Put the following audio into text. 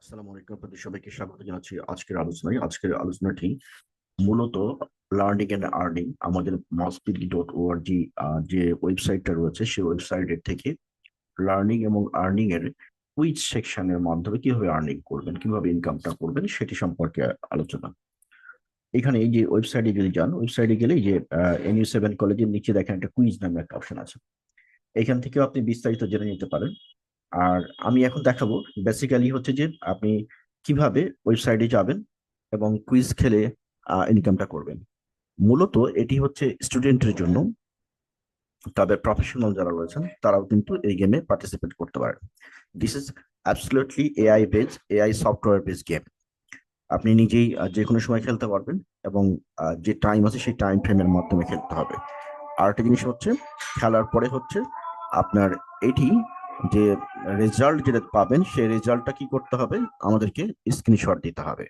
আসসালামু আলাইকুম, আপনাদের সবাইকে স্বাগত জানাচ্ছি আজকের আলোচনায়। আজকের আলোচনাটি মূলত লার্নিং এন্ড আর্নিং। আমাদের mousepeak.org যে ওয়েবসাইটটা রয়েছে, সেই ওয়েবসাইটের থেকে লার্নিং এবং আর্নিং এর কুইজ সেকশনের মাধ্যমে কিভাবে আর্নিং করবেন, কিভাবে ইনকামটা করবেন সেটি সম্পর্কে আলোচনা। এখানে এই যে ওয়েবসাইটে যদি যান, ওয়েবসাইটে গেলে এই যে NU7 কলেজের নিচে দেখেন একটা কুইজ নামে একটা অপশন আছে। এখান থেকেও আপনি বিস্তারিত জেনে নিতে পারেন। আর আমি এখন দেখাবো বেসিক্যালি হচ্ছে যে আপনি কিভাবে ওয়েবসাইটে যাবেন এবং কুইজ খেলে ইনকামটা করবেন। মূলত এটি হচ্ছে স্টুডেন্টের জন্য। তাদের প্রফেশনাল যারা রয়েছেন তারাও কিন্তু এই গেমে পার্টিসিপেট করতে পারে। This is absolutely AI software base game. আপনি নিজেই যে কোনো সময় খেলতে পারবেন এবং যে টাইম আছে সেই টাইম ফ্রেমের মাধ্যমে খেলতে হবে। আর একটা জিনিস হচ্ছে, খেলার পরে হচ্ছে আপনার এটি যে রেজাল্ট যেটা পাবেন সেই রেজাল্টটা কি করতে হবে, আমাদেরকে স্ক্রিনশট দিতে হবে।